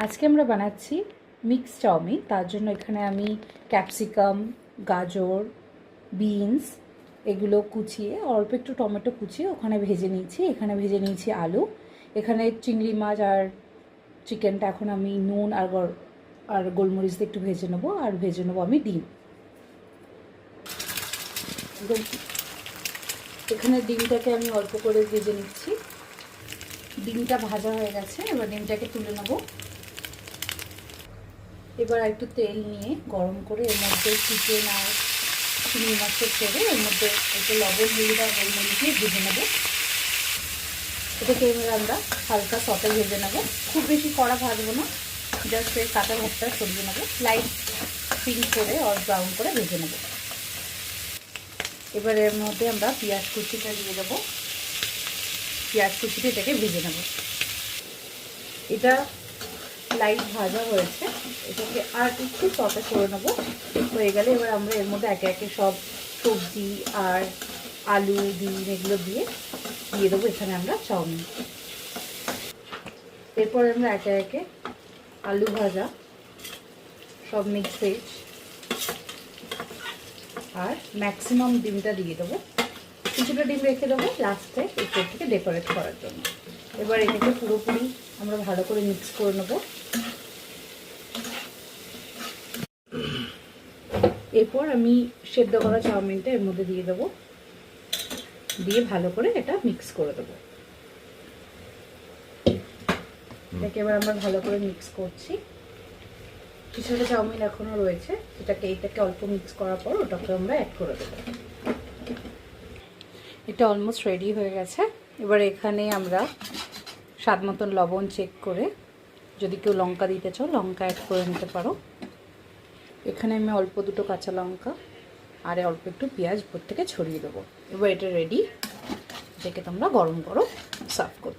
আজকে আমরা বানাচ্ছি মিক্স চাউমিন। তার জন্য এখানে আমি ক্যাপসিকাম, গাজর, বিনস এগুলো কুচিয়ে, অল্প একটু টমেটো কুচিয়ে ওখানে ভেজে নিয়েছি। এখানে ভেজে নিয়েছি আলু। এখানে চিংড়ি মাছ আর চিকেনটা এখন আমি নুন আর গোলমরিচ দিয়ে একটু ভেজে নেবো। আর ভেজে নেবো আমি ডিম। এখানে ডিমটাকে আমি অল্প করে ভেজে নিচ্ছি। ডিমটা ভাজা হয়ে গেছে, এবার ডিমটাকে তুলে নেবো। এবার একটু তেল নিয়ে গরম করে এর মধ্যে চিকেন আর চিংড়ি মাছটা ছেড়ে এর মধ্যে একটু লবণ, হলুদ আর গোলমরিচ দিয়ে ভেজে নেবো। এটাকে এবার আমরা হালকা সতে ভেজে নেবো, খুব বেশি কড়া ভাজবো না, জাস্ট এই কাঁচা ভাতটা সরিয়ে নেবো, লাইট পিঙ্ক করে আর ব্রাউন করে ভেজে নেবো। এবার এর মধ্যে আমরা পেঁয়াজ কুচিটা দিয়ে দেবো। পেঁয়াজ কুচিটা এটাকে ভেজে নেবো। এটা লাইট ভাজা হয়েছে, এটাকে আর একটু সতে করে নেবো। হয়ে গেলে এবার আমরা এর মধ্যে একে একে সব সবজি আর আলু, ডিম এগুলো দিয়ে দেবো এখানে আমরা চাউমিন। এরপর আমরা একে একে আলু ভাজা, সব মিক্স ভেজ আর ম্যাক্সিমাম ডিমটা দিয়ে দেবো। কিছুটা ডিম রেখে দেবো লাস্টে উপর থেকে ডেকোরেট করার জন্য। এবার এটাকে পুরোপুরি আমরা ভালো করে মিক্স করে নেবো। এরপর আমি সেদ্ধ করা চাউমিনটা এর মধ্যে দিয়ে দেবো, দিয়ে ভালো করে এটা মিক্স করে দেবো। এটাকে এবার আমরা ভালো করে মিক্স করছি। কিছুটা চাউমিন এখনও রয়েছে, এইটাকে অল্প মিক্স করার পর ওটাকে আমরা অ্যাড করে দেবো। এটা অলমোস্ট রেডি হয়ে গেছে। এবার এখানে আমরা স্বাদ মতন লবণ চেক করে, যদি কেউ লঙ্কা দিতে চাও লঙ্কা অ্যাড করে নিতে পারো। এখানে আমি অল্প দুটো কাঁচা লঙ্কা আর অল্প একটু পেঁয়াজ উপর থেকে ছড়িয়ে দেবো। এবার এটা রেডি, এটাকে তোমরা গরম গরম সার্ভ করো।